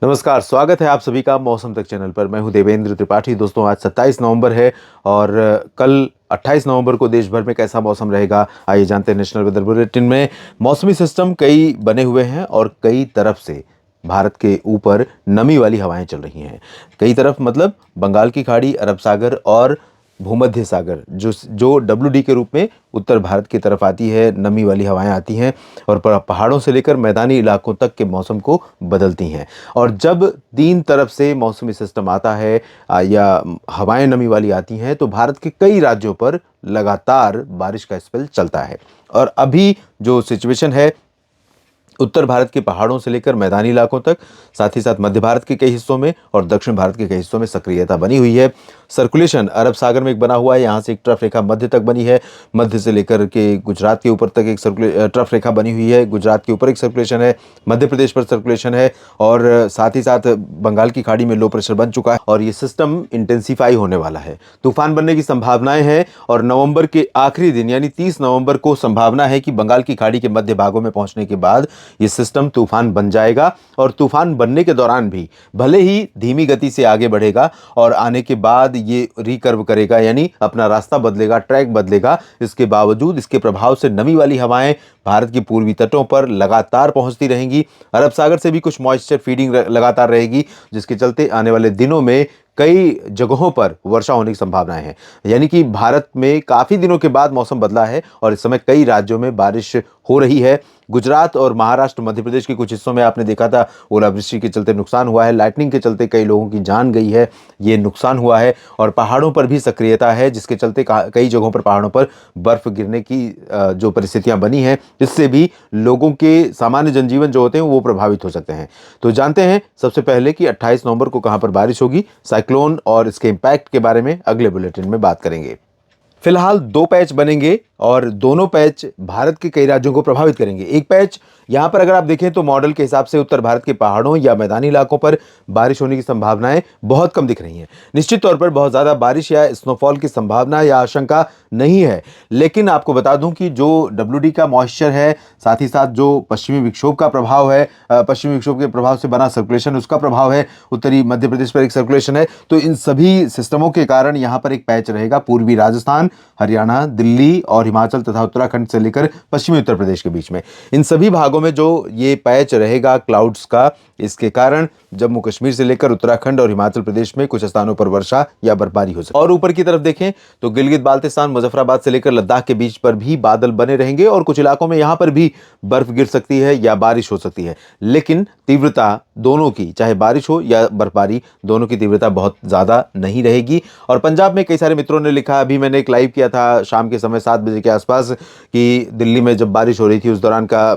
नमस्कार, स्वागत है आप सभी का मौसम तक चैनल पर। मैं हूं देवेंद्र त्रिपाठी। दोस्तों, आज 27 नवंबर है और कल 28 नवंबर को देश भर में कैसा मौसम रहेगा, आइए जानते हैं नेशनल वेदर बुलेटिन में। मौसमी सिस्टम कई बने हुए हैं और कई तरफ से भारत के ऊपर नमी वाली हवाएं चल रही हैं। कई तरफ मतलब बंगाल की खाड़ी, अरब सागर और भूमध्य सागर जो डब्ल्यू के रूप में उत्तर भारत की तरफ आती है, नमी वाली हवाएं आती हैं और पहाड़ों से लेकर मैदानी इलाकों तक के मौसम को बदलती हैं। और जब तीन तरफ से मौसमी सिस्टम आता है या हवाएं नमी वाली आती हैं, तो भारत के कई राज्यों पर लगातार बारिश का स्पेल चलता है। और अभी जो सिचुएशन है, उत्तर भारत के पहाड़ों से लेकर मैदानी इलाकों तक, साथ ही साथ मध्य भारत के कई हिस्सों में और दक्षिण भारत के कई हिस्सों में सक्रियता बनी हुई है। सर्कुलेशन अरब सागर में एक बना हुआ है, यहाँ से एक ट्रफ रेखा मध्य तक बनी है, मध्य से लेकर के गुजरात के ऊपर तक एक ट्रफ रेखा बनी हुई है, गुजरात के ऊपर एक सर्कुलेशन है, मध्य प्रदेश पर सर्कुलेशन है और साथ ही साथ बंगाल की खाड़ी में लो प्रेशर बन चुका है और ये सिस्टम इंटेंसीफाई होने वाला है। तूफान बनने की संभावनाएं हैं और नवंबर के आखिरी दिन यानी 30 नवंबर को संभावना है कि बंगाल की खाड़ी के मध्य भागों में पहुंचने के बाद ये सिस्टम तूफान बन जाएगा। और तूफान बनने के दौरान भी भले ही धीमी गति से आगे बढ़ेगा और आने के बाद ये रिकर्व करेगा, यानी अपना रास्ता बदलेगा, ट्रैक बदलेगा। इसके बावजूद इसके प्रभाव से नमी वाली हवाएं भारत के पूर्वी तटों पर लगातार पहुंचती रहेंगी। अरब सागर से भी कुछ मॉइस्चर फीडिंग लगातार रहेगी, जिसके चलते आने वाले दिनों में कई जगहों पर वर्षा होने की संभावनाएं हैं। यानी कि भारत में काफी दिनों के बाद मौसम बदला है और इस समय कई राज्यों में बारिश हो रही है। गुजरात और महाराष्ट्र, मध्य प्रदेश के कुछ हिस्सों में आपने देखा था ओलावृष्टि के चलते नुकसान हुआ है, लाइटनिंग के चलते कई लोगों की जान गई है, ये नुकसान हुआ है। और पहाड़ों पर भी सक्रियता है, जिसके चलते कई जगहों पर पहाड़ों पर बर्फ गिरने की जो परिस्थितियां बनी हैं, इससे भी लोगों के सामान्य जनजीवन जो होते हैं वो प्रभावित हो सकते हैं। तो जानते हैं सबसे पहले कि 28 नवंबर को कहां पर बारिश होगी। साइक्लोन और इसके इम्पैक्ट के बारे में अगले बुलेटिन में बात करेंगे। फिलहाल दो पैच बनेंगे और दोनों पैच भारत के कई राज्यों को प्रभावित करेंगे। एक पैच यहां पर अगर आप देखें तो मॉडल के हिसाब से उत्तर भारत के पहाड़ों या मैदानी इलाकों पर बारिश होने की संभावनाएं बहुत कम दिख रही हैं। निश्चित तौर पर बहुत ज्यादा बारिश या स्नोफॉल की संभावना या आशंका नहीं है, लेकिन आपको बता दूं कि जो डब्ल्यूडी का मॉइस्चर है, साथ ही साथ जो पश्चिमी विक्षोभ का प्रभाव है, पश्चिमी विक्षोभ के प्रभाव से बना सर्कुलेशन, उसका प्रभाव है, उत्तरी मध्य प्रदेश पर एक सर्कुलेशन है, तो इन सभी सिस्टमों के कारण यहां पर एक पैच रहेगा पूर्वी राजस्थान, हरियाणा, दिल्ली और हिमाचल तथा उत्तराखंड से लेकर पश्चिमी उत्तर प्रदेश के बीच में। इन सभी भागों में जो ये पैच रहेगा क्लाउड्स का, इसके कारण जम्मू कश्मीर से लेकर उत्तराखंड और हिमाचल प्रदेश में कुछ स्थानों पर वर्षा या बर्फबारी हो सकती है। और ऊपर की तरफ देखें तो गिलगित बाल्टिस्तान, मुजफ्फराबाद से लेकर लद्दाख के बीच पर भी बादल बने रहेंगे और कुछ इलाकों में यहां पर भी बर्फ गिर सकती है या बारिश हो सकती है। लेकिन तीव्रता दोनों की, चाहे बारिश हो या बर्फबारी, दोनों की तीव्रता बहुत ज्यादा नहीं रहेगी। और पंजाब में कई सारे मित्रों ने लिखा, अभी मैंने एक लाइव किया था शाम के समय 7 बजे के आसपास, कि दिल्ली में जब बारिश हो रही थी उस दौरान का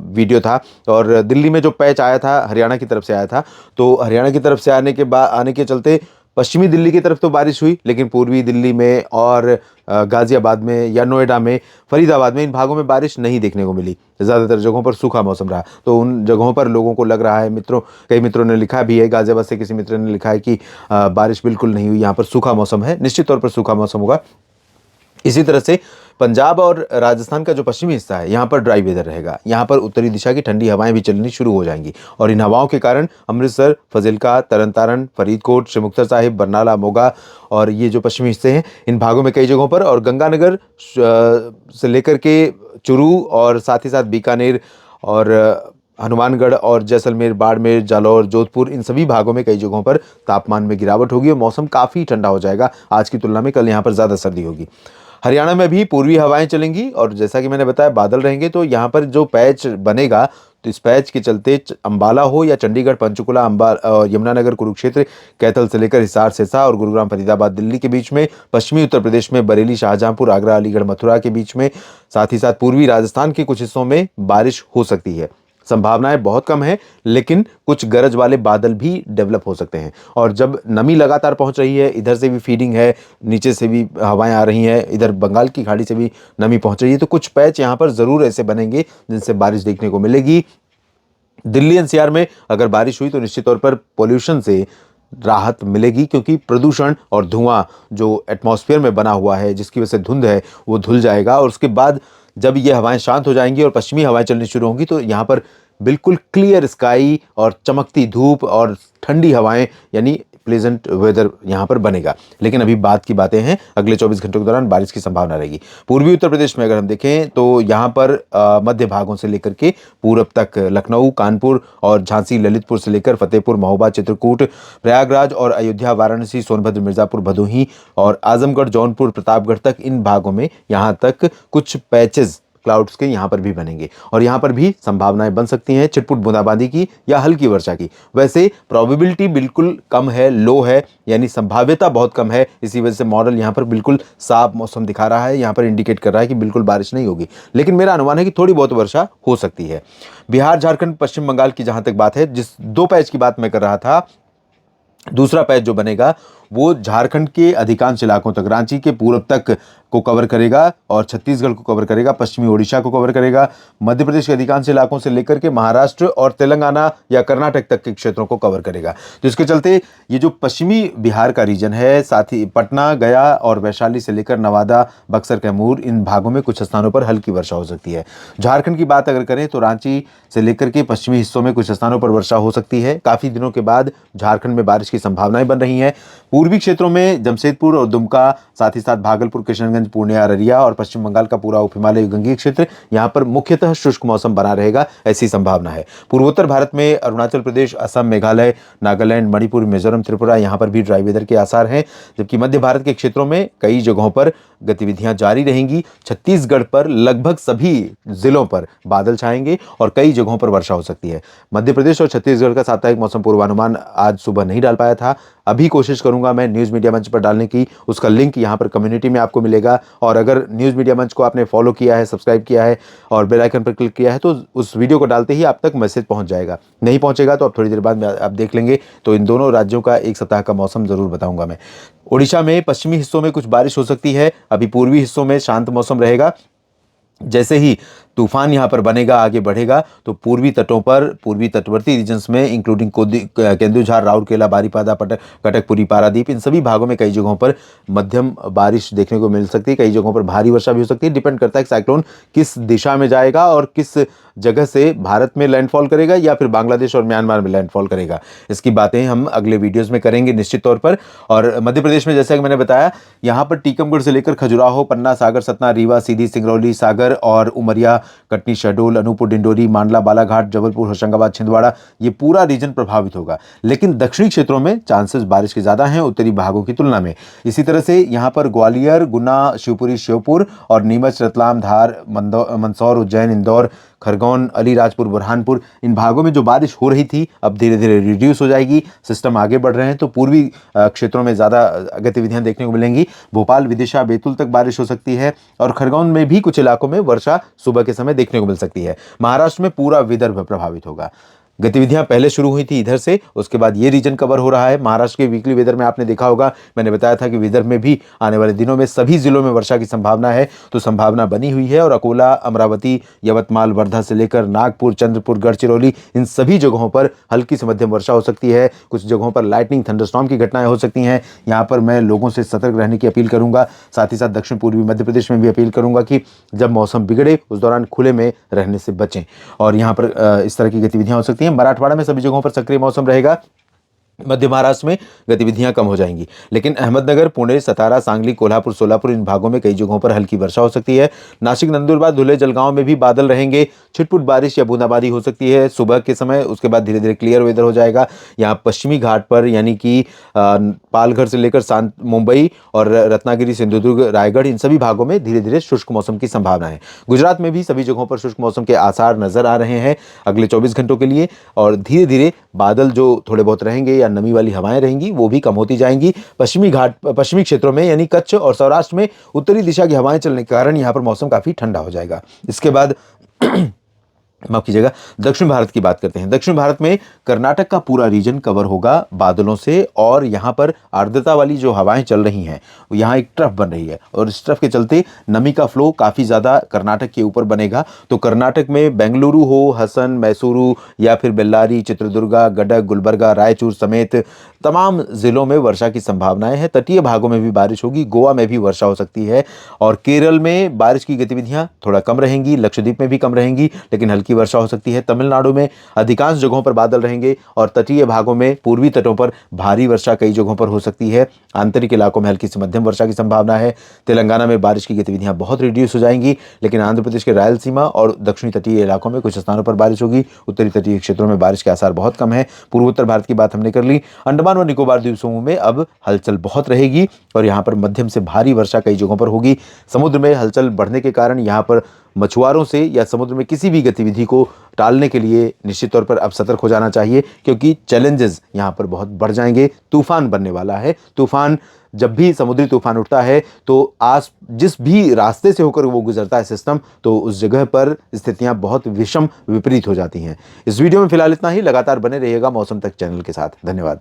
वीडियो था और दिल्ली में जो पैच आया था हरियाणा की तरफ से आया था, तो हरियाणा की तरफ से आने के चलते पश्चिमी दिल्ली की तरफ तो बारिश हुई, लेकिन पूर्वी दिल्ली में और गाजियाबाद में या नोएडा में, फरीदाबाद में, इन भागों में बारिश नहीं देखने को मिली। ज़्यादातर जगहों पर सूखा मौसम रहा। तो उन जगहों पर लोगों को लग रहा है, कई मित्रों ने लिखा भी है, गाजियाबाद से किसी मित्र ने लिखा है कि बारिश बिल्कुल नहीं हुई, यहाँ पर सूखा मौसम है। निश्चित तौर पर सूखा मौसम होगा। इसी तरह से पंजाब और राजस्थान का जो पश्चिमी हिस्सा है, यहाँ पर ड्राई वेदर रहेगा। यहाँ पर उत्तरी दिशा की ठंडी हवाएं भी चलनी शुरू हो जाएंगी और इन हवाओं के कारण अमृतसर, फजिल्का, तरन तारण, फरीदकोट, श्री मुक्तसर साहिब, बरनाला, मोगा और ये जो पश्चिमी हिस्से हैं, इन भागों में कई जगहों पर, और गंगानगर से लेकर के चुरू और साथ ही साथ बीकानेर और हनुमानगढ़ और जैसलमेर, बाड़मेर, जालौर, जोधपुर, इन सभी भागों में कई जगहों पर तापमान में गिरावट होगी और मौसम काफ़ी ठंडा हो जाएगा। आज की तुलना में कल यहाँ पर ज़्यादा सर्दी होगी। हरियाणा में भी पूर्वी हवाएं चलेंगी और जैसा कि मैंने बताया बादल रहेंगे। तो यहाँ पर जो पैच बनेगा, तो इस पैच के चलते अंबाला हो या चंडीगढ़, पंचकुला, यमुनानगर, कुरुक्षेत्र, कैथल से लेकर हिसार, सिरसा और गुरुग्राम, फरीदाबाद, दिल्ली के बीच में, पश्चिमी उत्तर प्रदेश में बरेली, शाहजहांपुर, आगरा, अलीगढ़, मथुरा के बीच में, साथ ही साथ पूर्वी राजस्थान के कुछ हिस्सों में बारिश हो सकती है। संभावनाएं बहुत कम है, लेकिन कुछ गरज वाले बादल भी डेवलप हो सकते हैं। और जब नमी लगातार पहुंच रही है, इधर से भी फीडिंग है, नीचे से भी हवाएं आ रही हैं, इधर बंगाल की खाड़ी से भी नमी पहुंच रही है, तो कुछ पैच यहां पर जरूर ऐसे बनेंगे जिनसे बारिश देखने को मिलेगी। दिल्ली एनसीआर में अगर बारिश हुई तो निश्चित तौर पर पोल्यूशन से राहत मिलेगी, क्योंकि प्रदूषण और धुआं जो एटमॉस्फेयर में बना हुआ है, जिसकी वजह से धुंध है, वो धुल जाएगा। और उसके बाद जब ये हवाएं शांत हो जाएंगी और पश्चिमी हवाएं चलनी शुरू होंगी, तो यहाँ पर बिल्कुल क्लियर स्काई और चमकती धूप और ठंडी हवाएं, यानी प्लेजेंट वेदर यहाँ पर बनेगा। लेकिन अभी बात की बातें हैं, अगले 24 घंटों के दौरान बारिश की संभावना रहेगी। पूर्वी उत्तर प्रदेश में अगर हम देखें तो यहाँ पर मध्य भागों से लेकर के पूरब तक लखनऊ, कानपुर और झांसी, ललितपुर से लेकर फतेहपुर, महोबा, चित्रकूट, प्रयागराज और अयोध्या, वाराणसी, सोनभद्र, मिर्जापुर, भदोही और आजमगढ़, जौनपुर, प्रतापगढ़ तक, इन भागों में यहाँ तक कुछ पैचेस क्लाउड्स के यहाँ पर भी बनेंगे और यहाँ पर भी संभावनाएं बन सकती हैं छिटपुट बूंदाबांदी की या हल्की वर्षा की। वैसे प्रोबेबिलिटी बिल्कुल कम है, लो है, यानी संभाव्यता बहुत कम है। इसी वजह से मॉडल यहाँ पर बिल्कुल साफ मौसम दिखा रहा है, यहाँ पर इंडिकेट कर रहा है कि बिल्कुल बारिश नहीं होगी, लेकिन मेरा अनुमान है कि थोड़ी बहुत वर्षा हो सकती है। बिहार, झारखंड, पश्चिम बंगाल की जहां तक बात है, जिस 2 पैच की बात मैं कर रहा था, दूसरा पैच जो बनेगा वो झारखंड के अधिकांश इलाकों तक, रांची के पूर्व तक को कवर करेगा और छत्तीसगढ़ को कवर करेगा, पश्चिमी ओडिशा को कवर करेगा, मध्य प्रदेश के अधिकांश इलाकों से लेकर के महाराष्ट्र और तेलंगाना या कर्नाटक तक के क्षेत्रों को कवर करेगा। तो इसके चलते ये जो पश्चिमी बिहार का रीजन है, साथ ही पटना, गया और वैशाली से लेकर नवादा, बक्सर, कैमूर, इन भागों में कुछ स्थानों पर हल्की वर्षा हो सकती है। झारखंड की बात अगर करें तो रांची से लेकर के पश्चिमी हिस्सों में कुछ स्थानों पर वर्षा हो सकती है। काफी दिनों के बाद झारखंड में बारिश की संभावनाएं बन रही हैं। पूर्वी क्षेत्रों में जमशेदपुर और दुमका, साथ ही साथ भागलपुर, किशनगंज, पूर्णिया, अररिया और पश्चिम बंगाल का पूरा उप हिमालय गंगीय क्षेत्र, यहां पर मुख्यतः शुष्क मौसम बना रहेगा, ऐसी संभावना है। पूर्वोत्तर भारत में अरुणाचल प्रदेश, असम, मेघालय, नागालैंड, मणिपुर, मिजोरम, त्रिपुरा, यहां पर भी ड्राई वेदर के आसार हैं, जबकि मध्य भारत के क्षेत्रों में कई जगहों पर गतिविधियां जारी रहेंगी। छत्तीसगढ़ पर लगभग सभी जिलों पर बादल छाएंगे और कई जगहों पर वर्षा हो सकती है। मध्य प्रदेश और छत्तीसगढ़ का साप्ताहिक मौसम पूर्वानुमान आज सुबह नहीं डाल पाया था, अभी कोशिश करूंगा मैं न्यूज़ मीडिया मंच पर डालने की। उसका लिंक यहाँ पर कम्युनिटी में आपको मिलेगा और अगर न्यूज़ मीडिया मंच को आपने फॉलो किया है, सब्सक्राइब किया है और बेल आइकन पर क्लिक किया है तो उस वीडियो को डालते ही आप तक मैसेज पहुंच जाएगा। नहीं पहुंचेगा तो आप थोड़ी देर बाद में आप देख लेंगे। तो इन दोनों राज्यों का एक सप्ताह का मौसम जरूर बताऊंगा मैं। ओडिशा में पश्चिमी हिस्सों में कुछ बारिश हो सकती है, अभी पूर्वी हिस्सों में शांत मौसम रहेगा। जैसे ही तूफान यहाँ पर बनेगा, आगे बढ़ेगा, तो पूर्वी तटों पर, पूर्वी तटवर्ती रीजन्स में इंक्लूडिंग केंदुझार, राउरकेला, बारीपादा, कटकपुरी, पारादीप, इन सभी भागों में कई जगहों पर मध्यम बारिश देखने को मिल सकती है। कई जगहों पर भारी वर्षा भी हो सकती है। डिपेंड करता है कि साइक्लोन किस दिशा में जाएगा और किस जगह से भारत में लैंडफॉल करेगा या फिर बांग्लादेश और म्यांमार में लैंडफॉल करेगा। इसकी बातें हम अगले वीडियोस में करेंगे निश्चित तौर पर। और मध्य प्रदेश में जैसा कि मैंने बताया, यहाँ पर टीकमगढ़ से लेकर खजुराहो, पन्ना, सागर, सतना, रीवा, सीधी, सिंगरौली, सागर और उमरिया, कटनी, शहडोल, अनूपपुर, डिंडोरी, मांडला, बालाघाट, जबलपुर, होशंगाबाद, छिंदवाड़ा, ये पूरा रीजन प्रभावित होगा। लेकिन दक्षिणी क्षेत्रों में चांसेस बारिश के ज्यादा हैं उत्तरी भागों की तुलना में। इसी तरह से यहाँ पर ग्वालियर, गुना, शिवपुरी, श्योपुर और नीमच, रतलाम, धार, मंदसौर, उज्जैन, इंदौर, खरगोन, अलीराजपुर, बुरहानपुर, इन भागों में जो बारिश हो रही थी अब धीरे धीरे रिड्यूस हो जाएगी। सिस्टम आगे बढ़ रहे हैं तो पूर्वी क्षेत्रों में ज़्यादा गतिविधियां देखने को मिलेंगी। भोपाल, विदिशा, बैतूल तक बारिश हो सकती है और खरगोन में भी कुछ इलाकों में वर्षा सुबह के समय देखने को मिल सकती है। महाराष्ट्र में पूरा विदर्भ प्रभावित होगा। गतिविधियां पहले शुरू हुई थी इधर से, उसके बाद ये रीजन कवर हो रहा है। महाराष्ट्र के वीकली वेदर में आपने देखा होगा, मैंने बताया था कि विदर्भ में भी आने वाले दिनों में सभी जिलों में वर्षा की संभावना है, तो संभावना बनी हुई है। और अकोला, अमरावती, यवतमाल, वर्धा से लेकर नागपुर, चंद्रपुर, गढ़चिरौली, इन सभी जगहों पर हल्की से मध्यम वर्षा हो सकती है। कुछ जगहों पर लाइटनिंग, थंडरस्टॉर्म की घटनाएं हो सकती हैं। यहाँ पर मैं लोगों से सतर्क रहने की अपील करूंगा। साथ ही साथ दक्षिण पूर्वी मध्य प्रदेश में भी अपील करूंगा कि जब मौसम बिगड़े उस दौरान खुले में रहने से बचें। और यहाँ पर इस तरह की गतिविधियां हो सकती हैं। मराठवाड़ा में सभी जगहों पर सक्रिय मौसम रहेगा। मध्य महाराष्ट्र में गतिविधियां कम हो जाएंगी, लेकिन अहमदनगर, पुणे, सतारा, सांगली, कोल्हापुर, सोलापुर, इन भागों में कई जगहों पर हल्की वर्षा हो सकती है। नासिक, नंदुरबार, धुले, जलगांव में भी बादल रहेंगे। छिटपुट बारिश या बूंदाबांदी हो सकती है सुबह के समय, उसके बाद धीरे धीरे क्लियर वेदर हो जाएगा। यहाँ पश्चिमी घाट पर यानी कि पालघर से लेकर मुंबई और रत्नागिरी, सिंधुदुर्ग, रायगढ़, इन सभी भागों में धीरे धीरे शुष्क मौसम की संभावना है। गुजरात में भी सभी जगहों पर शुष्क मौसम के आसार नजर आ रहे हैं अगले 24 घंटों के लिए। और धीरे धीरे बादल जो थोड़े बहुत रहेंगे, नमी वाली हवाएं रहेंगी, वो भी कम होती जाएंगी। पश्चिमी क्षेत्रों में यानी कच्छ और सौराष्ट्र में उत्तरी दिशा की हवाएं चलने के कारण यहां पर मौसम काफी ठंडा हो जाएगा। इसके बाद माफ कीजिएगा, दक्षिण भारत की बात करते हैं। दक्षिण भारत में कर्नाटक का पूरा रीजन कवर होगा बादलों से और यहाँ पर आर्द्रता वाली जो हवाएं चल रही हैं, यहाँ एक ट्रफ बन रही है और इस ट्रफ के चलते नमी का फ्लो काफ़ी ज़्यादा कर्नाटक के ऊपर बनेगा। तो कर्नाटक में बेंगलुरु हो, हसन, मैसूरू या फिर बेल्लारी, चित्रदुर्गा, गडक, गुलबर्गा, रायचूर समेत तमाम जिलों में वर्षा की संभावनाएं हैं। तटीय भागों में भी बारिश होगी, गोवा में भी वर्षा हो सकती है और केरल में बारिश की गतिविधियां थोड़ा कम रहेंगी, लक्षद्वीप में भी कम रहेंगी, लेकिन हल्की हल्की वर्षा हो सकती है। तमिलनाडु में अधिकांश जगहों पर बादल रहेंगे और तटीय भागों में पूर्वी तटों पर भारी वर्षा कई जगहों पर हो सकती है। आंतरिक इलाकों में हल्की से मध्यम वर्षा की संभावना है। तेलंगाना में बारिश की गतिविधियां बहुत रिड्यूस हो जाएंगी, लेकिन आंध्र प्रदेश के रायलसीमा और दक्षिणी तटीय इलाकों में कुछ स्थानों पर बारिश होगी। उत्तरी तटीय क्षेत्रों में बारिश के आसार बहुत कम है। पूर्वोत्तर भारत की बात हमने कर ली। अंडमान व निकोबार द्वीप समूह में अब हलचल बहुत रहेगी और यहाँ पर मध्यम से भारी वर्षा कई जगहों पर होगी। समुद्र में हलचल बढ़ने के कारण यहाँ पर मछुआरों से या समुद्र में किसी भी गतिविधि को टालने के लिए निश्चित तौर पर अब सतर्क हो जाना चाहिए, क्योंकि चैलेंजेस यहाँ पर बहुत बढ़ जाएंगे। तूफान बनने वाला है। तूफान, जब भी समुद्री तूफान उठता है तो जिस भी रास्ते से होकर वो गुजरता है सिस्टम, तो उस जगह पर स्थितियां बहुत विषम विपरीत हो जाती हैं। इस वीडियो में फिलहाल इतना ही। लगातार बने रहिएगा मौसम तक चैनल के साथ। धन्यवाद।